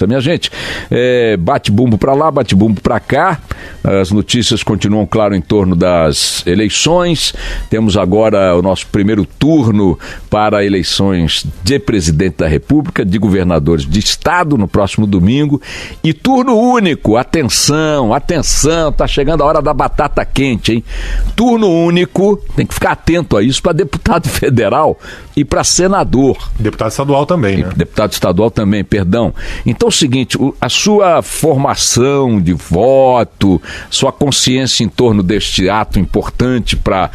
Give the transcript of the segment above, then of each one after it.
Minha gente, bate bumbo para lá, bate bumbo para cá. As notícias continuam, claro, em torno das eleições. Temos agora o nosso primeiro turno para eleições de presidente da República, de governadores de estado no próximo domingo. E turno único, atenção, tá chegando a hora da batata quente, hein? Turno único, tem que ficar atento a isso, para deputado federal e para senador. Deputado estadual também, né? Deputado estadual também, perdão. Então é o seguinte, a sua formação de voto, sua consciência em torno deste ato importante para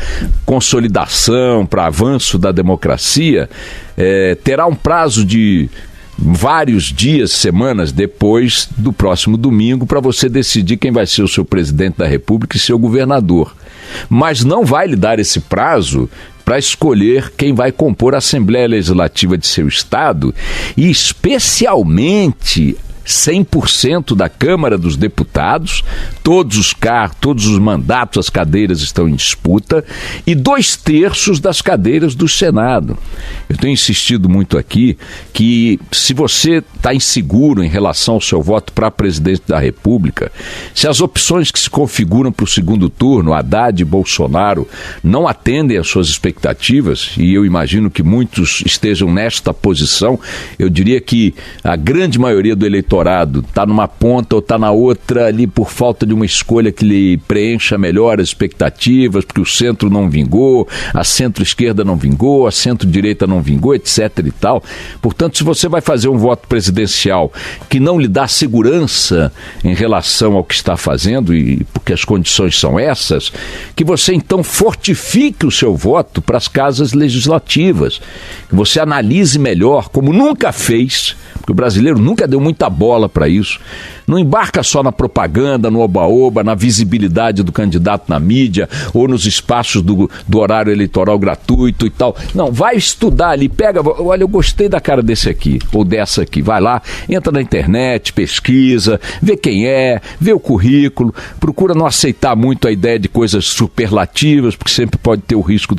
consolidação, para avanço da democracia, terá um prazo de vários dias, semanas depois do próximo domingo para você decidir quem vai ser o seu presidente da República e seu governador. Mas não vai lhe dar esse prazo para escolher quem vai compor a Assembleia Legislativa de seu estado e especialmente 100% da Câmara dos Deputados, todos os cargos, todos os mandatos, as cadeiras estão em disputa, e 2/3 das cadeiras do Senado. Eu tenho insistido muito aqui que se você está inseguro em relação ao seu voto para presidente da República, se as opções que se configuram para o segundo turno, Haddad e Bolsonaro, não atendem às suas expectativas, e eu imagino que muitos estejam nesta posição, eu diria que a grande maioria do eleitorado está numa ponta ou está na outra ali por falta de uma escolha que lhe preencha melhor as expectativas, porque o centro não vingou, a centro-esquerda não vingou, a centro-direita não vingou, etc. e tal. Portanto, se você vai fazer um voto presidencial que não lhe dá segurança em relação ao que está fazendo, e porque as condições são essas, que você então fortifique o seu voto para as casas legislativas, que você analise melhor, como nunca fez, porque o brasileiro nunca deu muita bola para isso. Não embarca só na propaganda, no oba-oba, na visibilidade do candidato na mídia ou nos espaços do horário eleitoral gratuito e tal. Não, vai estudar ali, pega, olha, eu gostei da cara desse aqui ou dessa aqui. Vai lá, entra na internet, pesquisa, vê quem é, vê o currículo, procura não aceitar muito a ideia de coisas superlativas, porque sempre pode ter o risco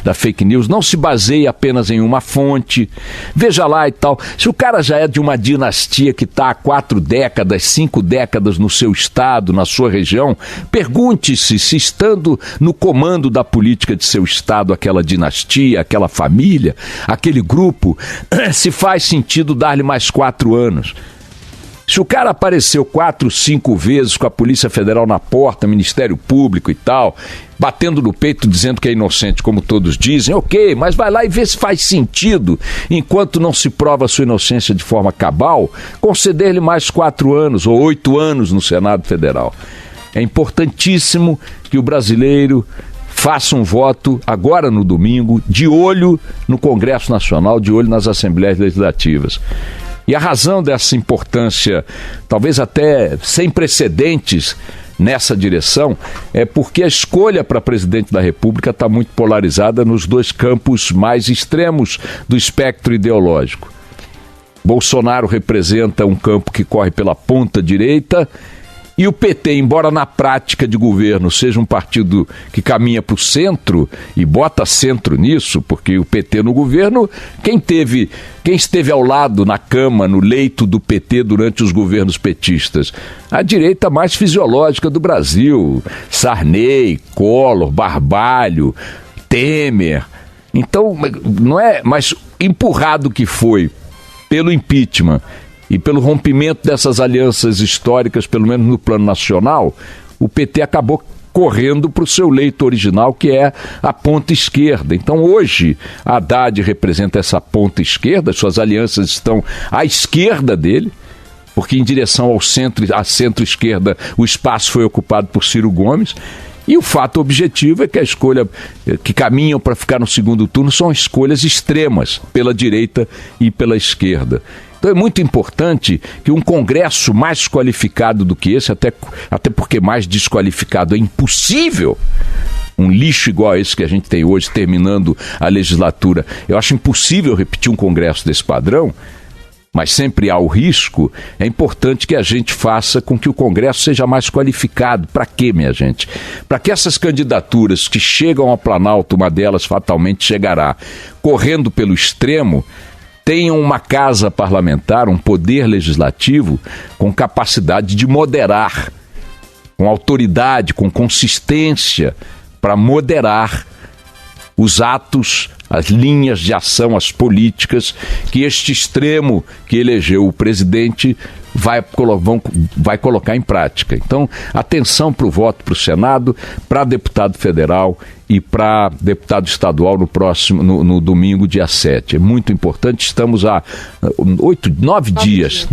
da fake news. Não se baseie apenas em uma fonte. Veja lá e tal. Se o cara já é de uma dinastia que está há 4 décadas, 5 décadas no seu estado, na sua região, pergunte-se se estando no comando da política de seu estado, aquela dinastia, aquela família, aquele grupo, se faz sentido dar-lhe mais 4 anos. Se o cara apareceu 4, 5 vezes com a Polícia Federal na porta, Ministério Público e tal, batendo no peito dizendo que é inocente, como todos dizem, ok, mas vai lá e vê se faz sentido, enquanto não se prova a sua inocência de forma cabal, conceder-lhe mais 4 anos ou 8 anos no Senado Federal. É importantíssimo que o brasileiro faça um voto agora no domingo, de olho no Congresso Nacional, de olho nas Assembleias Legislativas. E a razão dessa importância, talvez até sem precedentes nessa direção, é porque a escolha para presidente da República está muito polarizada nos 2 campos mais extremos do espectro ideológico. Bolsonaro representa um campo que corre pela ponta direita, e o PT, embora na prática de governo seja um partido que caminha para o centro e bota centro nisso, porque o PT no governo, quem esteve ao lado na cama, no leito do PT durante os governos petistas? A direita mais fisiológica do Brasil, Sarney, Collor, Barbalho, Temer. Então, não é, mas empurrado que foi pelo impeachment e pelo rompimento dessas alianças históricas, pelo menos no plano nacional, o PT acabou correndo para o seu leito original, que é a ponta esquerda. Então hoje a Haddad representa essa ponta esquerda, suas alianças estão à esquerda dele, porque em direção ao centro, à centro-esquerda, o espaço foi ocupado por Ciro Gomes. E o fato objetivo é que a escolha que caminham para ficar no segundo turno são escolhas extremas, pela direita e pela esquerda. Então é muito importante que um Congresso mais qualificado do que esse, até porque mais desqualificado é impossível, um lixo igual a esse que a gente tem hoje, terminando a legislatura, eu acho impossível repetir um Congresso desse padrão, mas sempre há o risco. É importante que a gente faça com que o Congresso seja mais qualificado. Para quê, minha gente? Para que essas candidaturas que chegam ao Planalto, uma delas fatalmente chegará, correndo pelo extremo, tenham uma casa parlamentar, um poder legislativo com capacidade de moderar, com autoridade, com consistência, para moderar os atos, as linhas de ação, as políticas que este extremo que elegeu o presidente vai colocar em prática. Então, atenção para o voto para o Senado, para deputado federal e para deputado estadual no domingo, dia 7. É muito importante, estamos há 9 dias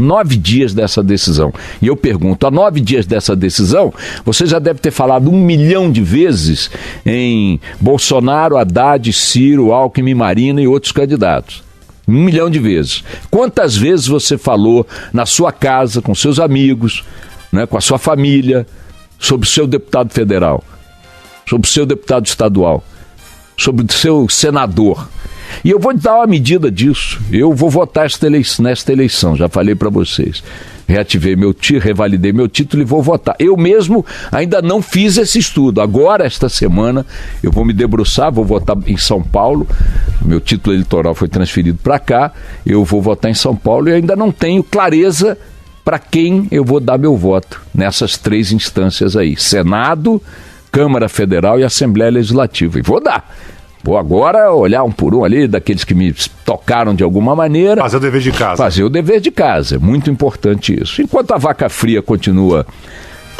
dessa decisão. E eu pergunto, há 9 dias dessa decisão, você já deve ter falado 1 milhão de vezes em Bolsonaro, Haddad, Ciro, Alckmin, Marina e outros candidatos. 1 milhão de vezes. Quantas vezes você falou na sua casa, com seus amigos, né, com a sua família, sobre o seu deputado federal, sobre o seu deputado estadual, sobre o seu senador? E eu vou te dar uma medida disso. Eu vou votar nesta eleição, já falei para vocês. Revalidei meu título e vou votar. Eu mesmo ainda não fiz esse estudo. Agora, esta semana, eu vou me debruçar, vou votar em São Paulo. Meu título eleitoral foi transferido para cá. Eu vou votar em São Paulo e ainda não tenho clareza para quem eu vou dar meu voto nessas 3 instâncias aí: Senado, Câmara Federal e Assembleia Legislativa. E vou dar. Vou agora olhar um por um ali, daqueles que me tocaram de alguma maneira. Fazer o dever de casa. Fazer o dever de casa, é muito importante isso. Enquanto a vaca fria continua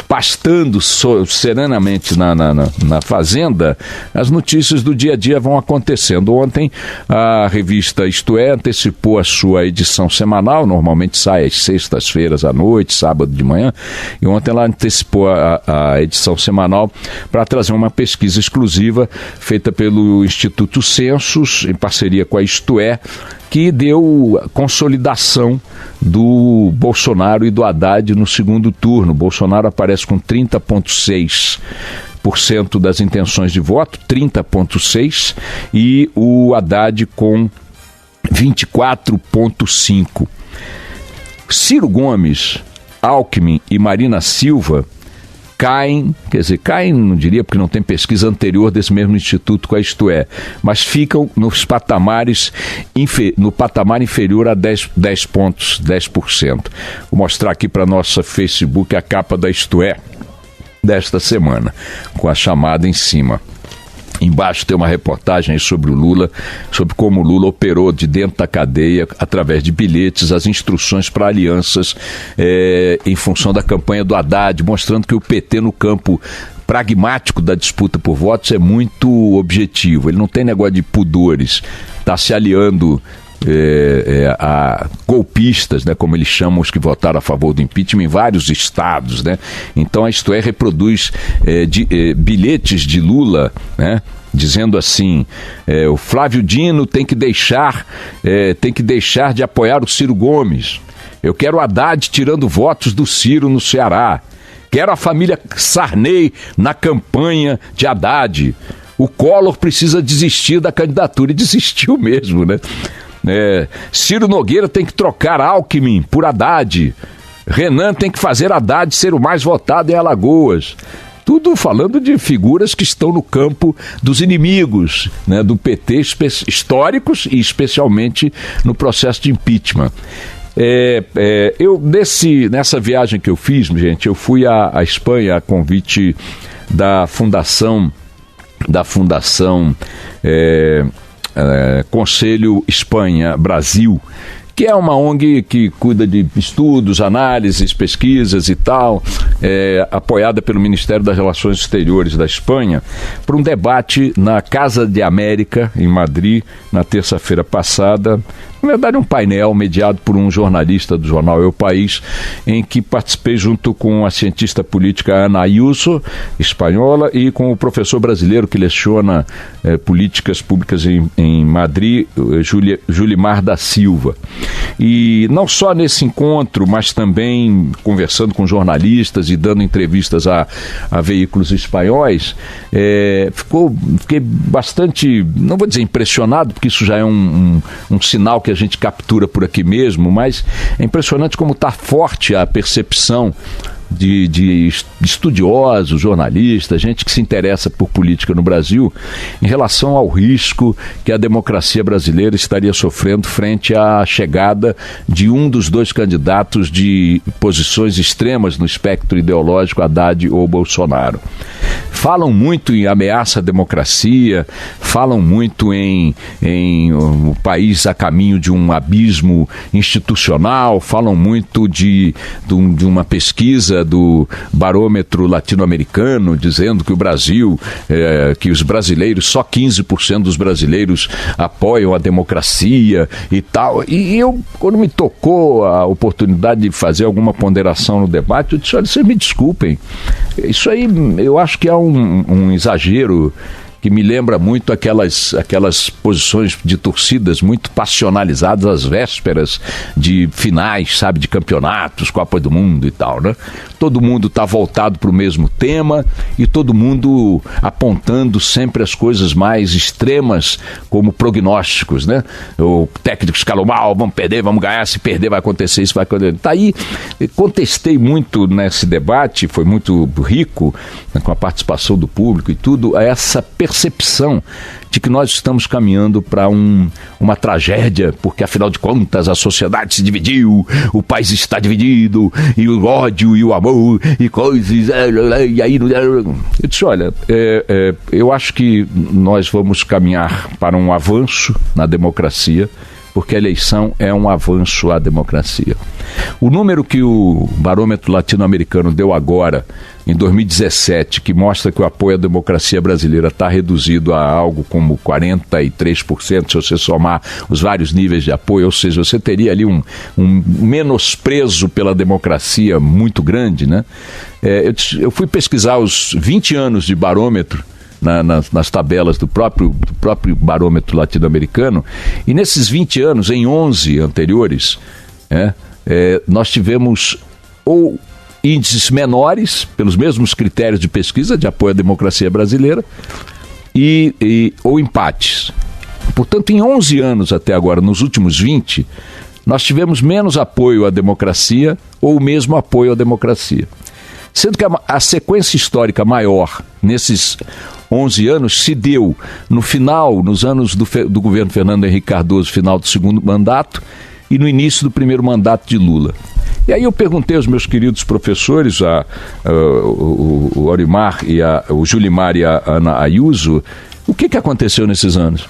pastando serenamente na fazenda, as notícias do dia a dia vão acontecendo. Ontem, a revista Isto É antecipou a sua edição semanal, normalmente sai às sextas-feiras à noite, sábado de manhã, e ontem ela antecipou a edição semanal para trazer uma pesquisa exclusiva feita pelo Instituto Census, em parceria com a Isto É, que deu consolidação do Bolsonaro e do Haddad no segundo turno. Bolsonaro aparece com 30,6% das intenções de voto, 30,6%, e o Haddad com 24,5%. Ciro Gomes, Alckmin e Marina Silva caem, não diria porque não tem pesquisa anterior desse mesmo instituto com a Isto É, mas ficam nos patamares, no patamar inferior a 10%. Vou mostrar aqui para nossa Facebook a capa da Isto É desta semana, com a chamada em cima. Embaixo tem uma reportagem aí sobre o Lula, sobre como o Lula operou de dentro da cadeia, através de bilhetes, as instruções para alianças em função da campanha do Haddad, mostrando que o PT no campo pragmático da disputa por votos é muito objetivo. Ele não tem negócio de pudores, está se aliando a golpistas, né, como eles chamam os que votaram a favor do impeachment em vários estados, né? Então a Isto É reproduz bilhetes de Lula, né, dizendo assim: o Flávio Dino tem que deixar de apoiar o Ciro Gomes. Eu quero Haddad tirando votos do Ciro no Ceará. Quero a família Sarney na campanha de Haddad. O Collor precisa desistir da candidatura, e desistiu mesmo, né? Ciro Nogueira tem que trocar Alckmin por Haddad. Renan tem que fazer Haddad ser o mais votado em Alagoas. Tudo falando de figuras que estão no campo dos inimigos, né, do PT, históricos, e especialmente no processo de impeachment. Nessa viagem que eu fiz, gente, eu fui à Espanha a convite da Fundação Conselho Espanha Brasil, que é uma ONG que cuida de estudos, análises, pesquisas e tal, apoiada pelo Ministério das Relações Exteriores da Espanha, para um debate na Casa de América, em Madrid, na terça-feira passada. Na verdade, um painel mediado por um jornalista do jornal El País, em que participei junto com a cientista política Ana Ayuso, espanhola, e com o professor brasileiro que leciona políticas públicas em Madrid, Julimar da Silva. E não só nesse encontro, mas também conversando com jornalistas e dando entrevistas a veículos espanhóis, fiquei bastante, não vou dizer impressionado, porque isso já é um sinal que a gente captura por aqui mesmo, mas é impressionante como está forte a percepção de estudiosos, jornalistas, gente que se interessa por política no Brasil, em relação ao risco que a democracia brasileira estaria sofrendo frente à chegada de um dos dois candidatos de posições extremas no espectro ideológico, Haddad ou Bolsonaro. Falam muito em ameaça à democracia, falam muito em o país a caminho de um abismo institucional, falam muito de uma pesquisa do barômetro latino-americano dizendo que o Brasil, que os brasileiros, só 15% dos brasileiros apoiam a democracia e tal. E eu, quando me tocou a oportunidade de fazer alguma ponderação no debate, eu disse, olha, vocês me desculpem, isso aí eu acho que é um exagero que me lembra muito aquelas posições de torcidas muito passionalizadas às vésperas de finais, sabe, de campeonatos, Copa do Mundo e tal, né? Todo mundo está voltado para o mesmo tema e todo mundo apontando sempre as coisas mais extremas como prognósticos, né? O técnico escalou mal, vamos perder, vamos ganhar, se perder vai acontecer isso, vai acontecer. Tá aí, contestei muito nesse debate, foi muito rico, né, com a participação do público e tudo, essa percepção de que nós estamos caminhando para uma tragédia, porque afinal de contas a sociedade se dividiu, o país está dividido, e o ódio e o amor e coisas, e aí eu disse, olha, eu acho que nós vamos caminhar para um avanço na democracia, porque a eleição é um avanço à democracia. O número que o barômetro latino-americano deu agora, em 2017, que mostra que o apoio à democracia brasileira está reduzido a algo como 43%, se você somar os vários níveis de apoio, ou seja, você teria ali um menosprezo pela democracia muito grande, né? Eu fui pesquisar os 20 anos de barômetro, nas tabelas do próprio barômetro latino-americano, e nesses 20 anos, em 11 anteriores, nós tivemos ou índices menores, pelos mesmos critérios de pesquisa de apoio à democracia brasileira, ou empates. Portanto, em 11 anos até agora, nos últimos 20, nós tivemos menos apoio à democracia ou o mesmo apoio à democracia. Sendo que a sequência histórica maior nesses 11 anos se deu no final, nos anos do governo Fernando Henrique Cardoso, final do segundo mandato, e no início do primeiro mandato de Lula. E aí eu perguntei aos meus queridos professores, o Aurimar, o Julimar e a Ana Ayuso, o que aconteceu nesses anos?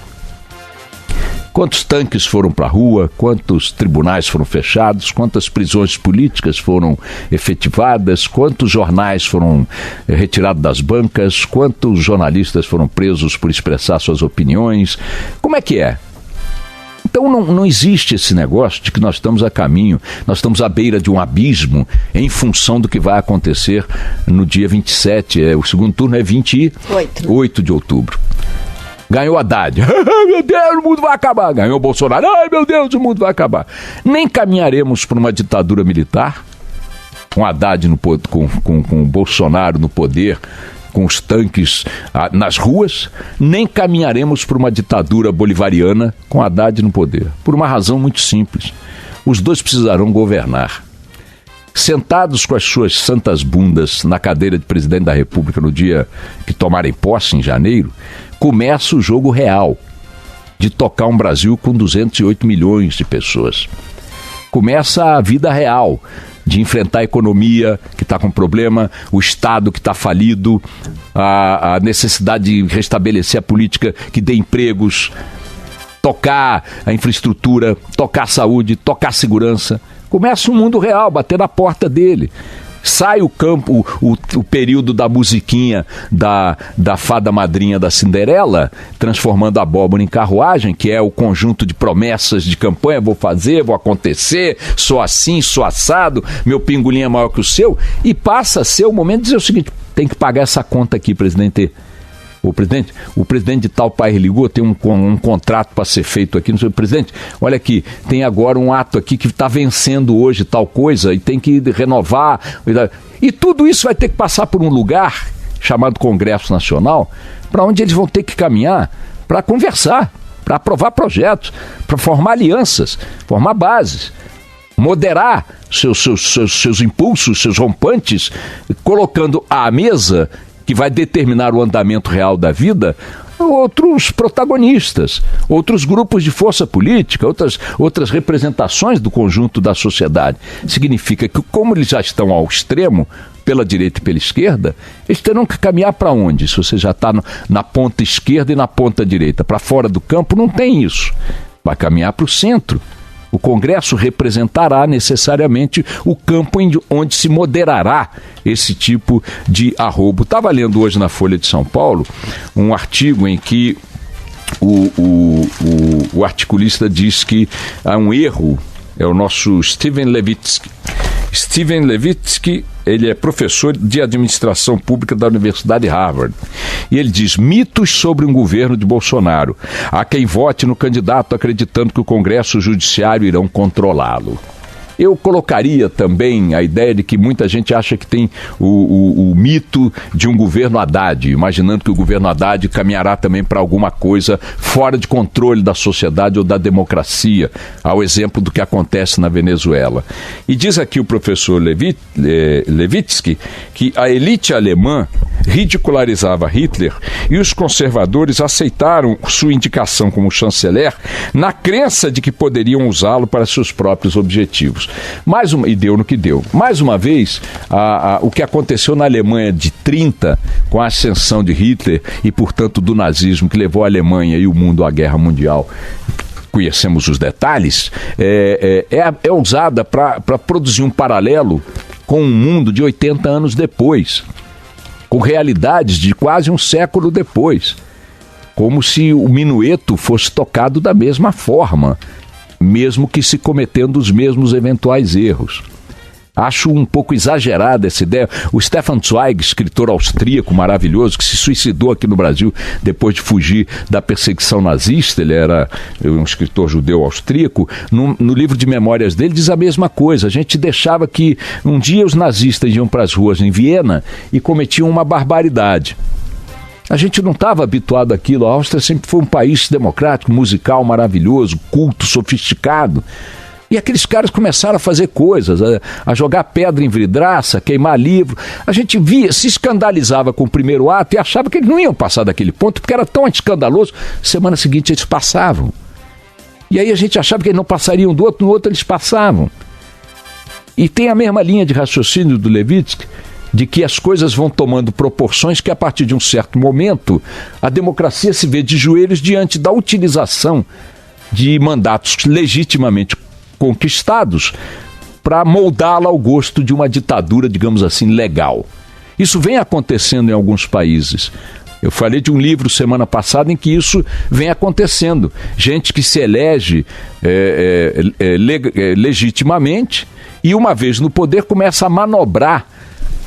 Quantos tanques foram para a rua, quantos tribunais foram fechados, quantas prisões políticas foram efetivadas, quantos jornais foram retirados das bancas, quantos jornalistas foram presos por expressar suas opiniões, como é que é? Então não existe esse negócio de que nós estamos a caminho, nós estamos à beira de um abismo em função do que vai acontecer no dia 27, o segundo turno é 28 de outubro. Ganhou Haddad, meu Deus, o mundo vai acabar. Ganhou Bolsonaro, ai meu Deus, o mundo vai acabar. Nem caminharemos para uma ditadura militar, com Haddad com Bolsonaro no poder, com os tanques nas ruas, nem caminharemos para uma ditadura bolivariana com Haddad no poder. Por uma razão muito simples. Os dois precisarão governar. Sentados com as suas santas bundas na cadeira de presidente da República no dia que tomarem posse, em janeiro, começa o jogo real de tocar um Brasil com 208 milhões de pessoas. Começa a vida real de enfrentar a economia que está com problema, o Estado que está falido, a necessidade de restabelecer a política que dê empregos, tocar a infraestrutura, tocar a saúde, tocar a segurança. Começa um mundo real, bater na porta dele. Sai o período da musiquinha da fada madrinha da Cinderela, transformando a abóbora em carruagem, que é o conjunto de promessas de campanha, vou fazer, vou acontecer, sou assim, sou assado, meu pingolim é maior que o seu, e passa a ser o momento de dizer o seguinte, tem que pagar essa conta aqui, presidente. O presidente de tal país ligou, tem um contrato para ser feito aqui, não sei, presidente, olha aqui, tem agora um ato aqui que está vencendo hoje tal coisa e tem que renovar, e tudo isso vai ter que passar por um lugar chamado Congresso Nacional, para onde eles vão ter que caminhar para conversar, para aprovar projetos, para formar alianças, formar bases. moderar seus impulsos, seus rompantes, colocando à mesa, que vai determinar o andamento real da vida, outros protagonistas, outros grupos de força política, outras representações do conjunto da sociedade. Significa que, como eles já estão ao extremo, pela direita e pela esquerda, eles terão que caminhar para onde? Se você já está na ponta esquerda e na ponta direita. Para fora do campo não tem isso. Vai caminhar para o centro. O Congresso representará necessariamente o campo onde se moderará esse tipo de arrobo. Estava lendo hoje na Folha de São Paulo um artigo em que o articulista diz que há um erro, é o nosso Steven Levitsky. Steven Levitsky, ele é professor de administração pública da Universidade de Harvard. E ele diz: mitos sobre um governo de Bolsonaro. Há quem vote no candidato acreditando que o Congresso e o Judiciário irão controlá-lo. Eu colocaria também a ideia de que muita gente acha que tem o mito de um governo Haddad, imaginando que o governo Haddad caminhará também para alguma coisa fora de controle da sociedade ou da democracia, ao exemplo do que acontece na Venezuela. E diz aqui o professor Levitsky que a elite alemã ridicularizava Hitler e os conservadores aceitaram sua indicação como chanceler na crença de que poderiam usá-lo para seus próprios objetivos. E deu no que deu. Mais uma vez, o que aconteceu na Alemanha de 30, com a ascensão de Hitler e, portanto, do nazismo, que levou a Alemanha e o mundo à Guerra Mundial, conhecemos os detalhes, é usada para produzir um paralelo com um mundo de 80 anos depois, com realidades de quase um século depois, como se o minueto fosse tocado da mesma forma, mesmo que se cometendo os mesmos eventuais erros. Acho um pouco exagerada essa ideia. O Stefan Zweig, escritor austríaco maravilhoso, que se suicidou aqui no Brasil depois de fugir da perseguição nazista, ele era um escritor judeu austríaco, no livro de memórias dele diz a mesma coisa. A gente deixava que um dia os nazistas iam para as ruas em Viena e cometiam uma barbaridade. A gente não estava habituado àquilo. A Áustria sempre foi um país democrático, musical, maravilhoso, culto, sofisticado. E aqueles caras começaram a fazer coisas, a jogar pedra em vidraça, queimar livro. A gente via, se escandalizava com o primeiro ato e achava que eles não iam passar daquele ponto, porque era tão escandaloso. Semana seguinte eles passavam. E aí a gente achava que eles não passariam do outro, no outro eles passavam. E tem a mesma linha de raciocínio do Levitsky, de que as coisas vão tomando proporções que, a partir de um certo momento, a democracia se vê de joelhos diante da utilização de mandatos legitimamente conquistados para moldá-la ao gosto de uma ditadura, digamos assim, legal. Isso vem acontecendo em alguns países. Eu falei de um livro semana passada em que isso vem acontecendo. Gente que se elege legitimamente e, uma vez no poder, começa a manobrar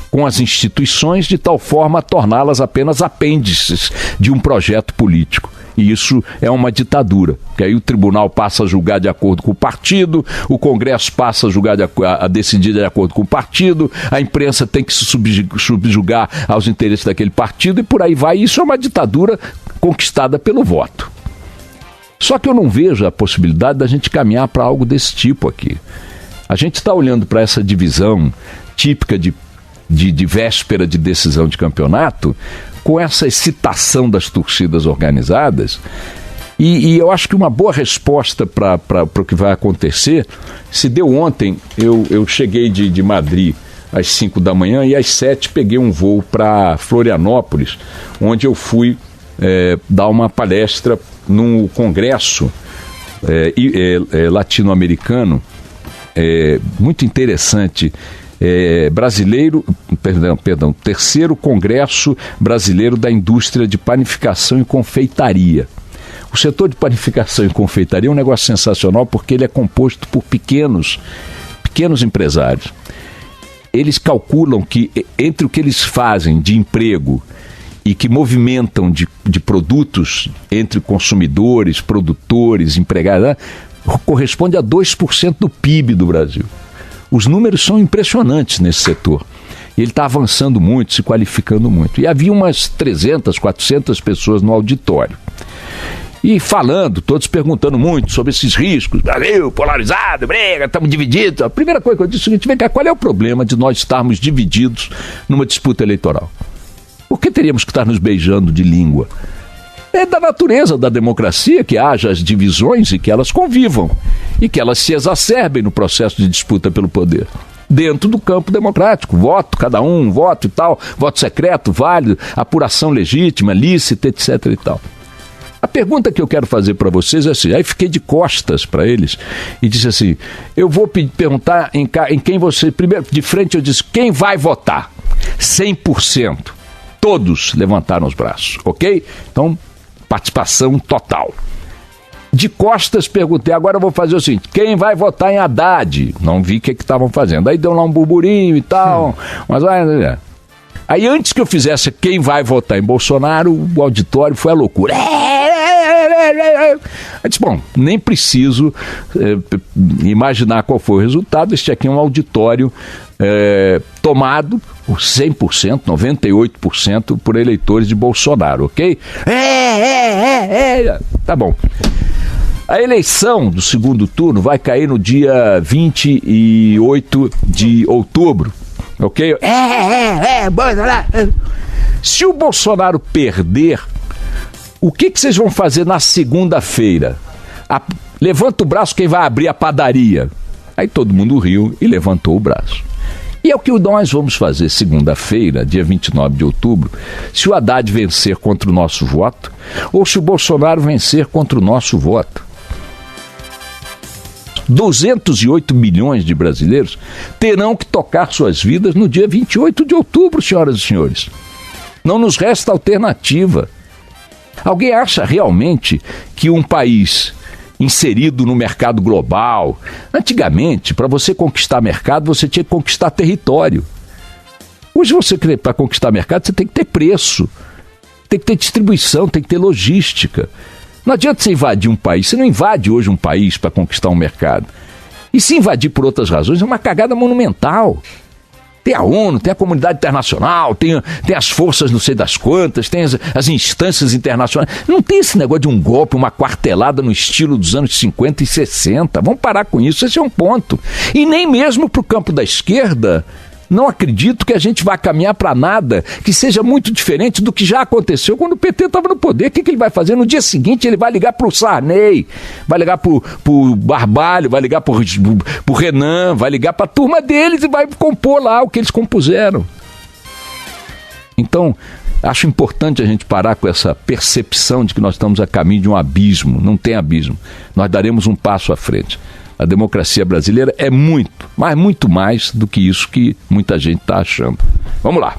com as instituições de tal forma a torná-las apenas apêndices de um projeto político. E isso é uma ditadura, porque aí o tribunal passa a julgar de acordo com o partido, o Congresso passa a julgar a decidir de acordo com o partido, a imprensa tem que se subjugar aos interesses daquele partido e por aí vai. Isso é uma ditadura conquistada pelo voto. Só que eu não vejo a possibilidade da gente caminhar para algo desse tipo aqui. A gente está olhando para essa divisão típica de véspera de decisão de campeonato, com essa excitação das torcidas organizadas, e eu acho que uma boa resposta para o que vai acontecer se deu ontem. Eu cheguei de Madrid às 5 da manhã e às 7 peguei um voo para Florianópolis, onde eu fui dar uma palestra num congresso latino-americano muito interessante, terceiro Congresso Brasileiro da Indústria de Panificação e Confeitaria. O setor de panificação e confeitaria é um negócio sensacional porque ele é composto por pequenos empresários. Eles calculam que entre o que eles fazem de emprego e que movimentam de produtos entre consumidores, produtores, empregados, corresponde a 2% do PIB do Brasil. Os números são impressionantes nesse setor. Ele está avançando muito, se qualificando muito. E havia umas 300, 400 pessoas no auditório. e falando, todos perguntando muito sobre esses riscos. Brasil, polarizado, briga, estamos divididos. A primeira coisa que eu disse é o seguinte: vem cá, qual é o problema de nós estarmos divididos numa disputa eleitoral? Por que teríamos que estar nos beijando de língua? É da natureza da democracia que haja as divisões e que elas convivam e que elas se exacerbem no processo de disputa pelo poder. Dentro do campo democrático, voto, cada um, voto e tal, voto secreto, válido, apuração legítima, lícita, etc. e tal. A pergunta que eu quero fazer para vocês é assim, aí fiquei de costas para eles e disse assim, eu vou perguntar em quem você, primeiro, de frente eu disse, quem vai votar? 100%. Todos levantaram os braços, ok? Então, participação total. De costas perguntei, agora eu vou fazer o seguinte, quem vai votar em Haddad? Não vi o que estavam fazendo. Aí deu lá um burburinho e tal, mas aí antes que eu fizesse quem vai votar em Bolsonaro, o auditório foi a loucura. Eu disse, bom, nem preciso imaginar qual foi o resultado. Este aqui é um auditório tomado por 100%, 98% por eleitores de Bolsonaro, ok? Tá bom. A eleição do segundo turno vai cair no dia 28 de outubro, ok? Se o Bolsonaro perder, o que vocês vão fazer na segunda-feira? Levanta o braço quem vai abrir a padaria. Aí todo mundo riu e levantou o braço. E é o que nós vamos fazer segunda-feira, dia 29 de outubro, se o Haddad vencer contra o nosso voto, ou se o Bolsonaro vencer contra o nosso voto. 208 milhões de brasileiros terão que tocar suas vidas no dia 28 de outubro, senhoras e senhores. Não nos resta alternativa. Alguém acha realmente que um país inserido no mercado global, antigamente, para você conquistar mercado, você tinha que conquistar território. Hoje, para conquistar mercado, você tem que ter preço, tem que ter distribuição, tem que ter logística. Não adianta você invadir um país, você não invade hoje um país para conquistar um mercado. E se invadir por outras razões, é uma cagada monumental. Tem a ONU, tem a comunidade internacional, tem as forças não sei das quantas, tem as instâncias internacionais. Não tem esse negócio de um golpe, uma quartelada no estilo dos anos 50 e 60. Vamos parar com isso, esse é um ponto. E nem mesmo para o campo da esquerda, não acredito que a gente vá caminhar para nada que seja muito diferente do que já aconteceu quando o PT estava no poder. O que ele vai fazer? No dia seguinte ele vai ligar para o Sarney, vai ligar para o Barbalho, vai ligar para o Renan, vai ligar para a turma deles e vai compor lá o que eles compuseram. Então, acho importante a gente parar com essa percepção de que nós estamos a caminho de um abismo. Não tem abismo. Nós daremos um passo à frente. A democracia brasileira é muito, mas muito mais do que isso que muita gente está achando. Vamos lá.